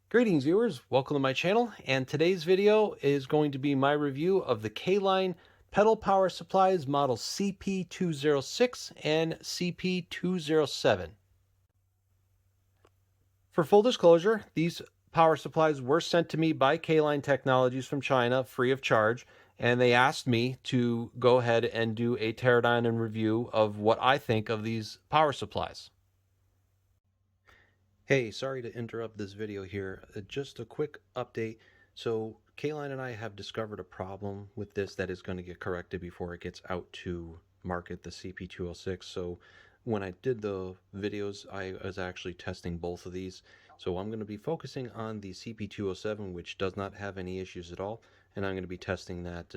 Greetings viewers, welcome to my channel, and today's video is going to be my review of the Caline pedal power supplies model CP-206 and CP-207. For full disclosure, these power supplies were sent to me by Caline Technologies from China free of charge, and they asked me to go ahead and do a teardown and review of what I think of these power supplies. Hey, sorry to interrupt this video here. Just a quick update. So Caline and I have discovered a problem with this that is going to get corrected before it gets out to market, the CP206. So when I did the videos, I was actually testing both of these. So I'm going to be focusing on the CP207, which does not have any issues at all. And I'm going to be testing that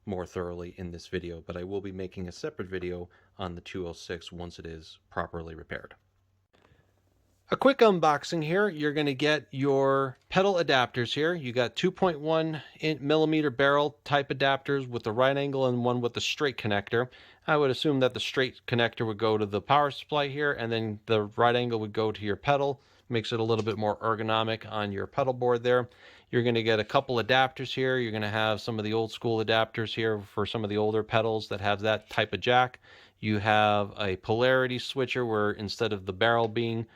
more thoroughly in this video. But I will be making a separate video on the 206 once it is properly repaired. A quick unboxing here. You're going to get your pedal adapters here. You got 2.1 millimeter barrel type adapters with the right angle and one with the straight connector. I would assume that the straight connector would go to the power supply here, and then the right angle would go to your pedal. Makes it a little bit more ergonomic on your pedal board there. You're going to get a couple adapters here. You're going to have some of the old school adapters here for some of the older pedals that have that type of jack. You have a polarity switcher where instead of the barrel being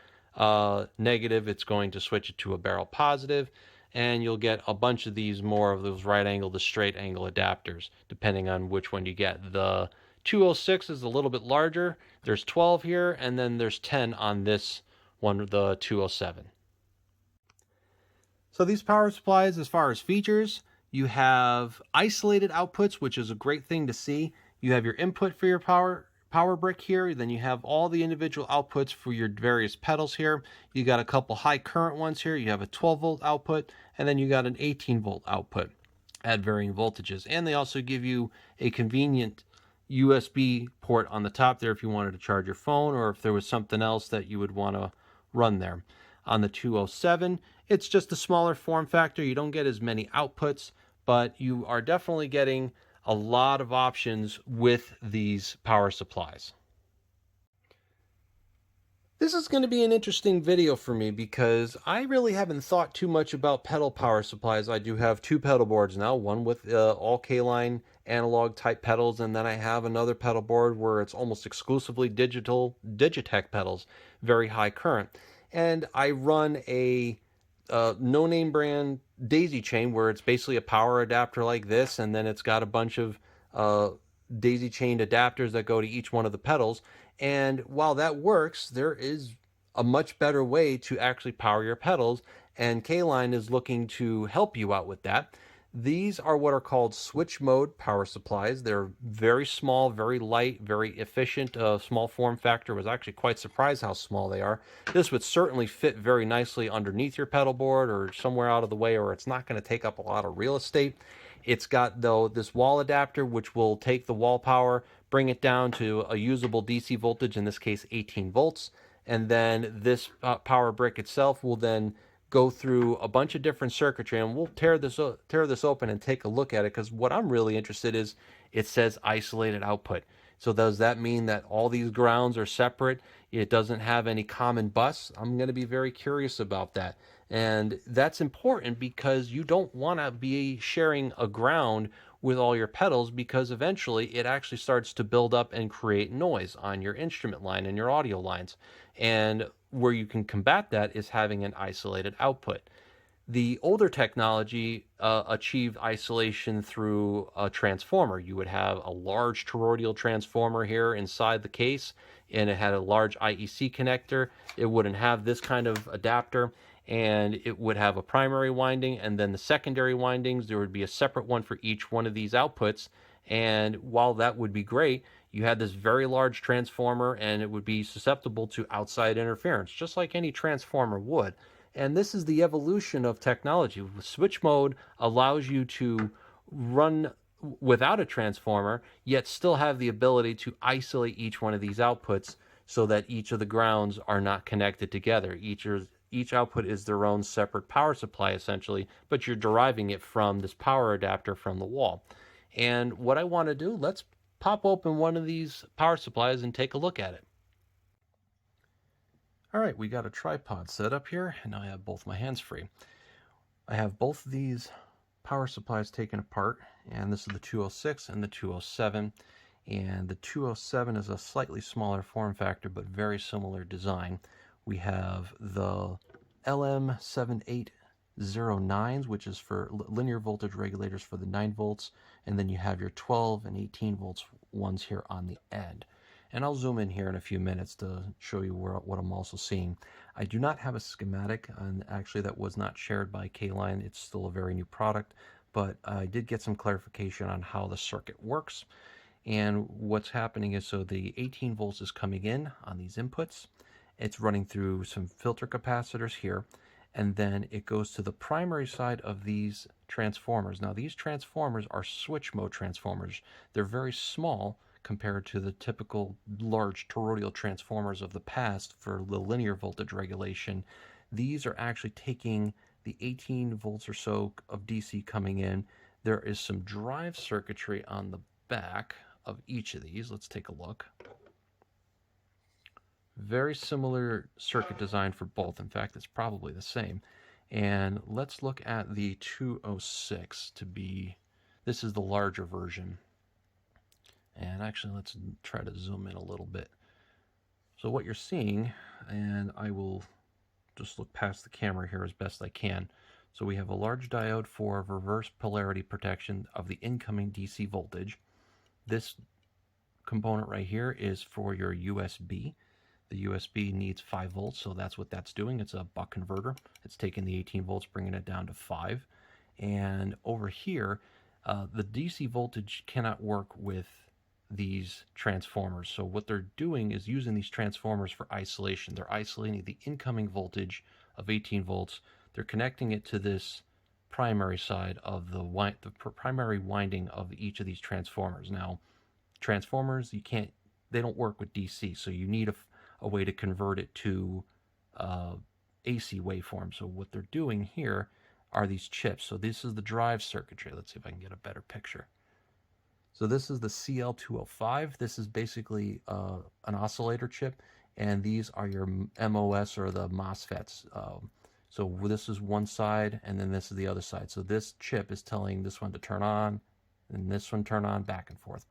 negative, it's going to switch it to a barrel positive, and you'll get a bunch of these more of those right angle to straight angle adapters depending on which one you get. The 206 is a little bit larger. There's 12 here, and then there's 10 on this one, the 207. So these power supplies, as far as features, you have isolated outputs, which is a great thing to see. You have your input for your power brick here, then you have all the individual outputs for your various pedals here. You got a couple high current ones here. You have a 12 volt output, and then you got an 18 volt output at varying voltages. And they also give you a convenient USB port on the top there if you wanted to charge your phone, or if there was something else that you would want to run there. On the 207, it's just a smaller form factor. You don't get as many outputs, but you are definitely getting a lot of options with these power supplies. This is going to be an interesting video for me because I really haven't thought too much about pedal power supplies. I do have two pedal boards now, one with all Caline analog type pedals, and then I have another pedal board where it's almost exclusively Digitech pedals, very high current. And I run a no-name brand daisy chain where it's basically a power adapter like this, and then it's got a bunch of daisy chained adapters that go to each one of the pedals. And while that works, there is a much better way to actually power your pedals, and Caline is looking to help you out with that. These are what are called switch mode power supplies. They're very small, very light, very efficient, small form factor. I was actually quite surprised how small they are. This would certainly fit very nicely underneath your pedal board or somewhere out of the way, or it's not going to take up a lot of real estate. It's got, though, this wall adapter, which will take the wall power, bring it down to a usable DC voltage, in this case 18 volts. And then this power brick itself will then go through a bunch of different circuitry, and we'll tear this open and take a look at it, because what I'm really interested in is it says isolated output. So does that mean that all these grounds are separate? It doesn't have any common bus? I'm going to be very curious about that. And that's important because you don't want to be sharing a ground with all your pedals, because eventually it actually starts to build up and create noise on your instrument line and your audio lines. And where you can combat that is having an isolated output. The older technology achieved isolation through a transformer. You would have a large toroidal transformer here inside the case, and it had a large IEC connector. It wouldn't have this kind of adapter, and it would have a primary winding, and then the secondary windings, there would be a separate one for each one of these outputs. And while that would be great, you had this very large transformer, and it would be susceptible to outside interference, just like any transformer would. And this is the evolution of technology. Switch mode allows you to run without a transformer, yet still have the ability to isolate each one of these outputs so that each of the grounds are not connected together. Each output is their own separate power supply, essentially, but you're deriving it from this power adapter from the wall. And what I want to do, let's pop open one of these power supplies and take a look at it. All right, we got a tripod set up here, and now I have both my hands free. I have both of these power supplies taken apart, and this is the 206 and the 207. And the 207 is a slightly smaller form factor, but very similar design. We have the LM7809s, which is for linear voltage regulators for the 9 volts, and then you have your 12 and 18 volts ones here on the end. And I'll zoom in here in a few minutes to show you what I'm also seeing. I do not have a schematic, and actually that was not shared by Caline. It's still a very new product, but I did get some clarification on how the circuit works. And what's happening is, so the 18 volts is coming in on these inputs. It's running through some filter capacitors here, and then it goes to the primary side of these transformers. Now, these transformers are switch mode transformers. They're very small compared to the typical large toroidal transformers of the past for the linear voltage regulation. These are actually taking the 18 volts or so of DC coming in. There is some drive circuitry on the back of each of these. Let's take a look. Very similar circuit design for both. In fact, it's probably the same. And let's look at the 206 to be, this is the larger version. And actually, let's try to zoom in a little bit. So what you're seeing, and I will just look past the camera here as best I can. So we have a large diode for reverse polarity protection of the incoming DC voltage. This component right here is for your USB. The USB needs 5 volts, so that's what that's doing. It's a buck converter. It's taking the 18 volts, bringing it down to 5. And over here, the DC voltage cannot work with these transformers. So what they're doing is using these transformers for isolation. They're isolating the incoming voltage of 18 volts. They're connecting it to this primary side of the primary winding of each of these transformers. Now, transformers, they don't work with DC, so you need a way to convert it to AC waveform. So what they're doing here are these chips. So this is the drive circuitry. Let's see if I can get a better picture. So this is the CL205. This is basically an oscillator chip, and these are your MOS or the MOSFETs. So this is one side, and then this is the other side. So this chip is telling this one to turn on, and this one turn on, back and forth,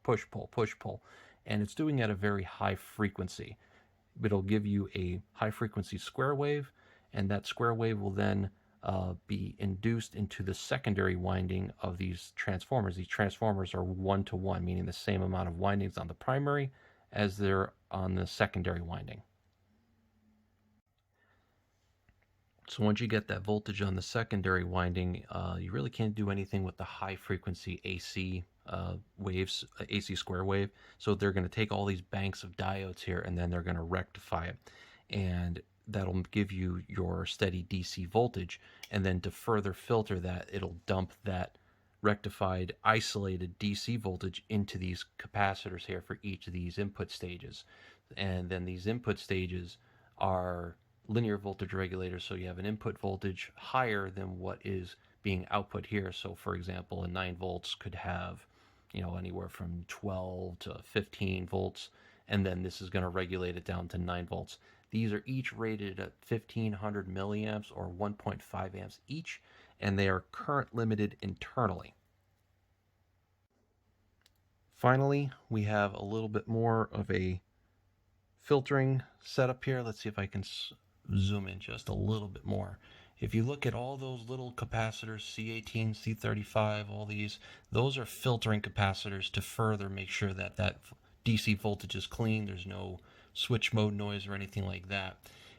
push, pull. And it's doing at a very high frequency. It'll give you a high frequency square wave, and that square wave will then be induced into the secondary winding of these transformers. These transformers are 1-to-1, meaning the same amount of windings on the primary as there on the secondary winding. So once you get that voltage on the secondary winding, you really can't do anything with the high frequency AC waves, AC square wave. So they're going to take all these banks of diodes here, and then they're going to rectify it. And that'll give you your steady DC voltage, and then to further filter that, it'll dump that rectified isolated DC voltage into these capacitors here for each of these input stages. And then these input stages are linear voltage regulators, so you have an input voltage higher than what is being output here. So for example, a 9 volts could have, anywhere from 12 to 15 volts, and then this is going to regulate it down to 9 volts. These are each rated at 1500 milliamps or 1.5 amps each, and they are current limited internally. Finally, we have a little bit more of a filtering setup here. Let's see if I can zoom in just a little bit more. If you look at all those little capacitors, C18, C35, all those are filtering capacitors to further make sure that DC voltage is clean. There's no switch mode noise or anything like that.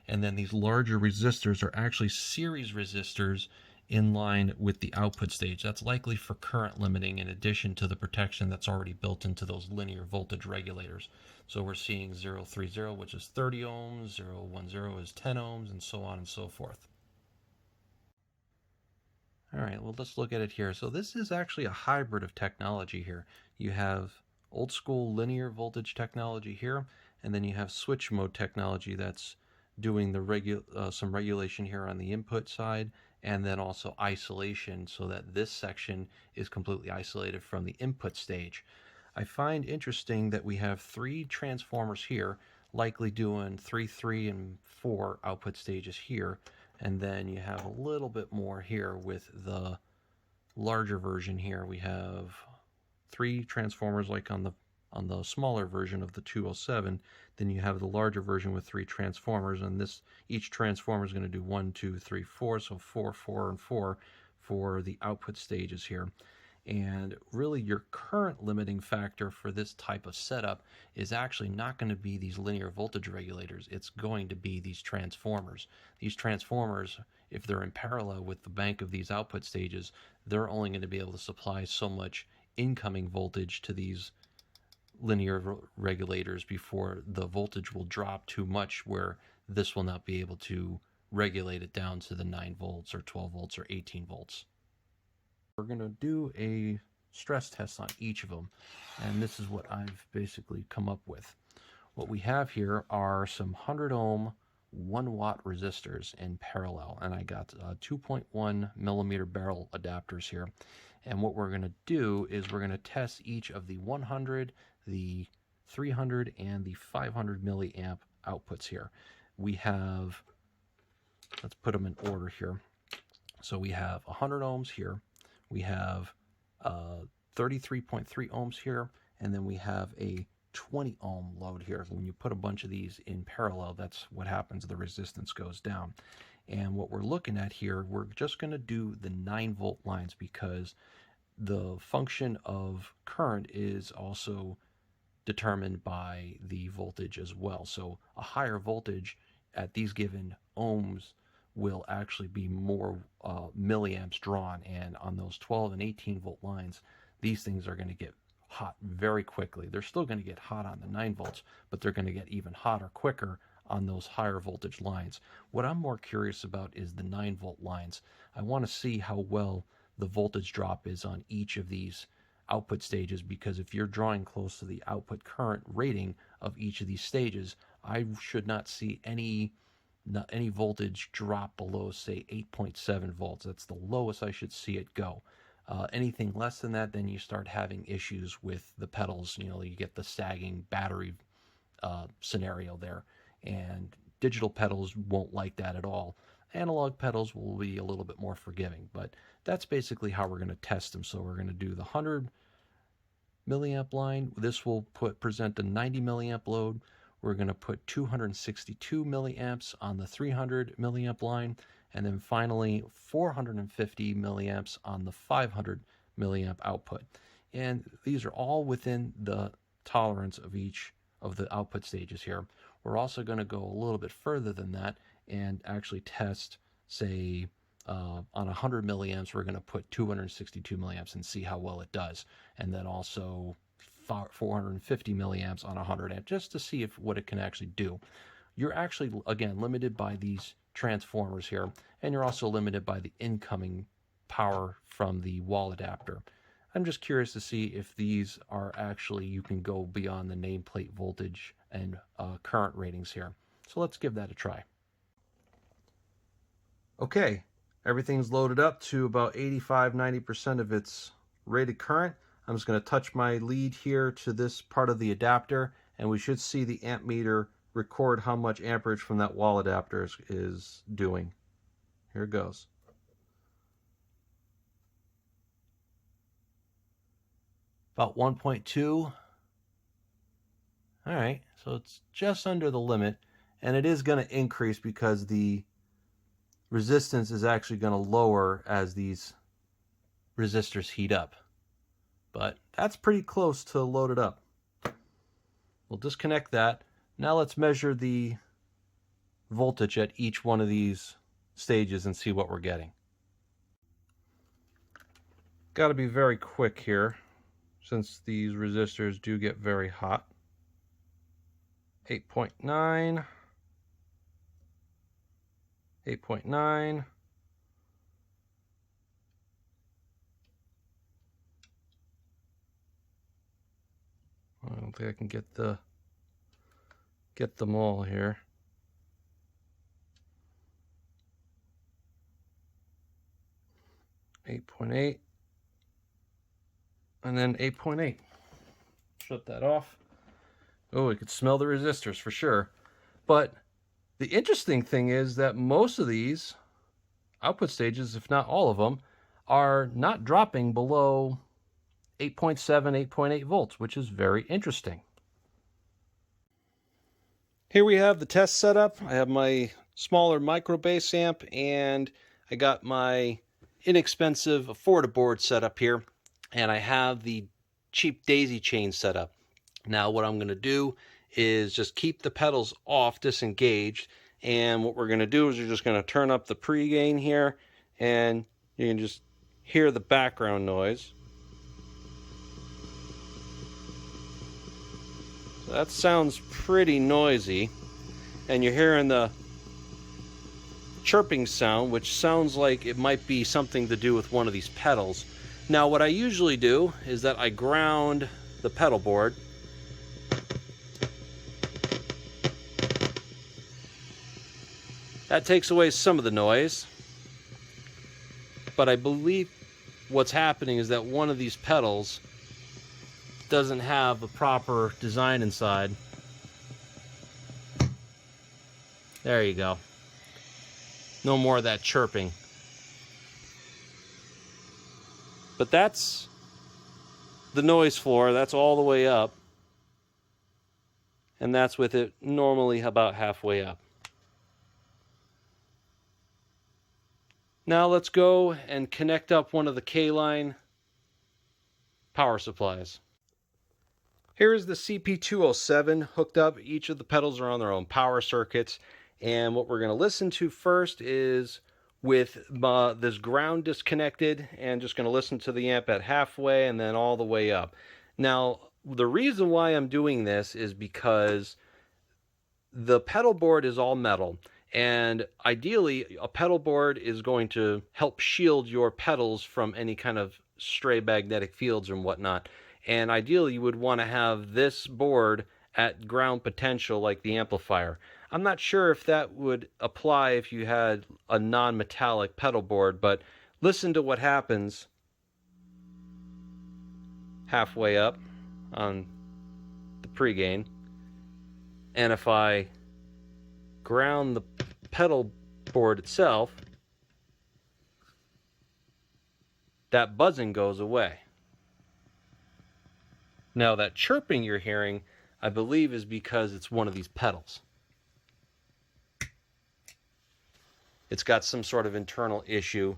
And then these larger resistors are actually series resistors in line with the output stage. That's likely for current limiting, in addition to the protection that's already built into those linear voltage regulators. So we're seeing 030, which is 30 ohms, 010 is 10 ohms, and so on and so forth. All right, well, let's look at it here. So this is actually a hybrid of technology here. You have old school linear voltage technology here, and then you have switch mode technology that's doing some regulation here on the input side, and then also isolation so that this section is completely isolated from the input stage. I find interesting that we have 3 transformers here. likely doing 3, 3, and 4 output stages here. And then you have a little bit more here with the larger version here. We have 3 transformers like on the smaller version of the 207. Then you have the larger version with 3 transformers, and this each transformer is going to do 1, 2, 3, 4, so 4, 4, and 4 for the output stages here. And really your current limiting factor for this type of setup is actually not going to be these linear voltage regulators. It's going to be these transformers. These transformers, if they're in parallel with the bank of these output stages, they're only going to be able to supply so much incoming voltage to these linear regulators before the voltage will drop too much where this will not be able to regulate it down to the 9 volts or 12 volts or 18 volts. We're going to do a stress test on each of them, and this is what I've basically come up with. What we have here are some 100 ohm 1 watt resistors in parallel, and I got 2.1 millimeter barrel adapters here. And what we're going to do is we're going to test each of the 100, the 300, and the 500 milliamp outputs here. We have, let's put them in order here. So we have 100 ohms here, we have 33.3 ohms here, and then we have a 20 ohm load here. When you put a bunch of these in parallel, that's what happens, the resistance goes down. And what we're looking at here, we're just going to do the 9 volt lines because the function of current is also determined by the voltage as well. So a higher voltage at these given ohms will actually be more milliamps drawn, and on those 12 and 18 volt lines, these things are going to get hot very quickly. They're still going to get hot on the 9 volts, but they're going to get even hotter quicker on those higher voltage lines. What I'm more curious about is the 9 volt lines. I want to see how well the voltage drop is on each of these output stages, because if you're drawing close to the output current rating of each of these stages, I should not see any voltage drop below, say, 8.7 volts. That's the lowest I should see it go. Anything less than that, then you start having issues with the pedals. You know, you get the sagging battery scenario there, and digital pedals won't like that at all. Analog pedals will be a little bit more forgiving, but that's basically how we're going to test them. So we're going to do the 100 milliamp line. This will present a 90 milliamp load. We're going to put 262 milliamps on the 300 milliamp line, and then finally 450 milliamps on the 500 milliamp output. And these are all within the tolerance of each of the output stages here. We're also going to go a little bit further than that and actually test, say, on 100 milliamps, we're going to put 262 milliamps and see how well it does. And then also 450 milliamps on 100 amp, just to see what it can actually do. You're actually, again, limited by these transformers here, and you're also limited by the incoming power from the wall adapter. I'm just curious to see if these are actually, you can go beyond the nameplate voltage and current ratings here. So let's give that a try. Okay, everything's loaded up to about 85-90% of its rated current. I'm just going to touch my lead here to this part of the adapter, and we should see the amp meter record how much amperage from that wall adapter is doing. Here it goes. About 1.2. All right, so it's just under the limit, and it is going to increase because the resistance is actually going to lower as these resistors heat up. But that's pretty close to loaded up. We'll disconnect that. Now let's measure the voltage at each one of these stages and see what we're getting. Got to be very quick here since these resistors do get very hot. 8.9, 8.9, I don't think I can get them all here. 8.8, and then 8.8. Shut that off. Oh, we could smell the resistors for sure. But the interesting thing is that most of these output stages, if not all of them, are not dropping below 8.7, 8.8 volts, which is very interesting. Here we have the test setup. I have my smaller micro bass amp, and I got my inexpensive affordable set up here, and I have the cheap daisy chain set up. Now what I'm going to do is just keep the pedals off, disengaged, and what we're going to do is we're just going to turn up the pre-gain here, and you can just hear the background noise. So that sounds pretty noisy, and you're hearing the chirping sound, which sounds like it might be something to do with one of these pedals. Now what I usually do is that I ground the pedal board. That takes away some of the noise, but I believe what's happening is that one of these pedals doesn't have a proper design inside. There you go. No more of that chirping. But that's the noise floor. That's all the way up. And that's with it normally about halfway up. Now let's go and connect up one of the Caline power supplies. Here is the CP-207 hooked up. Each of the pedals are on their own power circuits. And what we're going to listen to first is with this ground disconnected, and just going to listen to the amp at halfway and then all the way up. Now, the reason why I'm doing this is because the pedal board is all metal. And ideally, a pedal board is going to help shield your pedals from any kind of stray magnetic fields and whatnot. And ideally, you would want to have this board at ground potential like the amplifier. I'm not sure if that would apply if you had a non-metallic pedal board, but listen to what happens halfway up on the pre-gain. And if I ground the pedal board itself, that buzzing goes away. Now that chirping you're hearing, I believe, is because it's one of these pedals. It's got some sort of internal issue,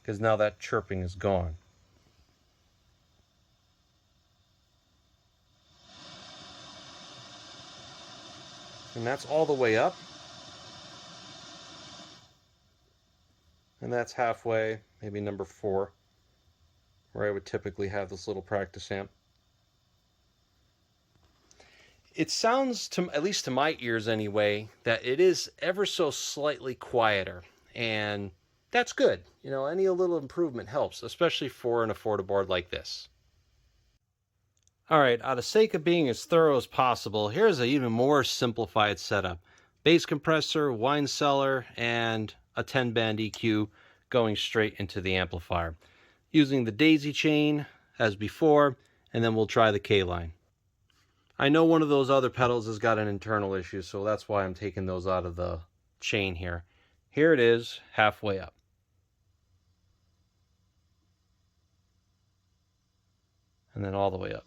because now that chirping is gone. And that's all the way up. And that's halfway, maybe number 4, where I would typically have this little practice amp. It sounds, to at least to my ears anyway, that it is ever so slightly quieter, and that's good. You know, any little improvement helps, especially for an affordable board like this. Alright, out of sake of being as thorough as possible, here's an even more simplified setup. Bass compressor, wine cellar, and a 10-band EQ going straight into the amplifier. Using the daisy chain as before, and then we'll try the Caline. I know one of those other pedals has got an internal issue, so that's why I'm taking those out of the chain here. Here it is, halfway up. And then all the way up.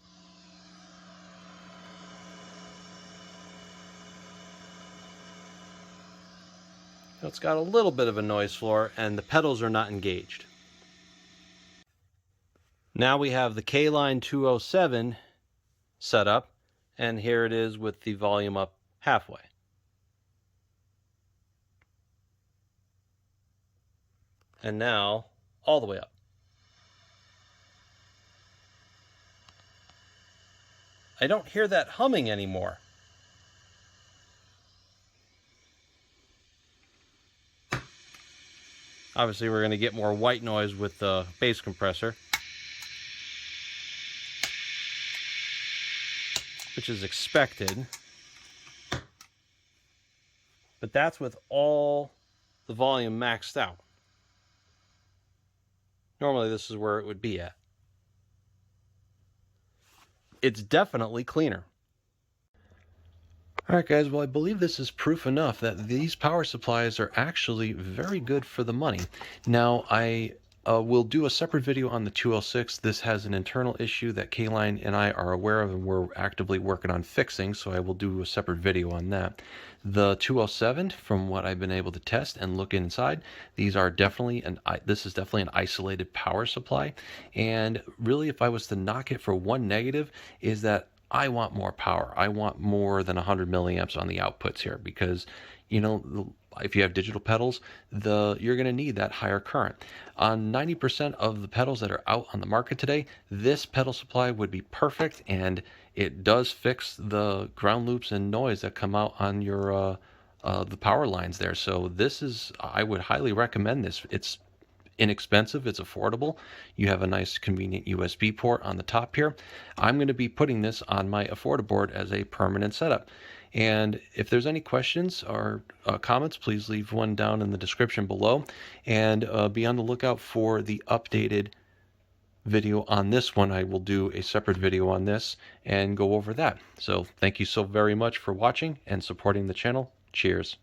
So it's got a little bit of a noise floor, and the pedals are not engaged. Now we have the Caline 207 set up, and here it is with the volume up halfway. And now all the way up. I don't hear that humming anymore. Obviously we're going to get more white noise with the bass compressor, which is expected. But that's with all the volume maxed out. Normally this is where it would be at. it's definitely cleaner. All right, guys, well, I believe this is proof enough that these power supplies are actually very good for the money. Now, I will do a separate video on the 206. This has an internal issue that Caline and I are aware of and we're actively working on fixing, so I will do a separate video on that. The 207, from what I've been able to test and look inside, these are definitely this is definitely an isolated power supply. And really, if I was to knock it for one negative, is that I want more power. I want more than 100 milliamps on the outputs here because, you know, if you have digital pedals, you're going to need that higher current. On 90% of the pedals that are out on the market today, this pedal supply would be perfect, and it does fix the ground loops and noise that come out on your the power lines there. So I would highly recommend this. It's inexpensive, it's affordable. You have a nice convenient USB port on the top here. I'm going to be putting this on my AffordaBoard as a permanent setup. And if there's any questions or comments, please leave one down in the description below, and be on the lookout for the updated video on this one. I will do a separate video on this and go over that. So thank you so very much for watching and supporting the channel. Cheers.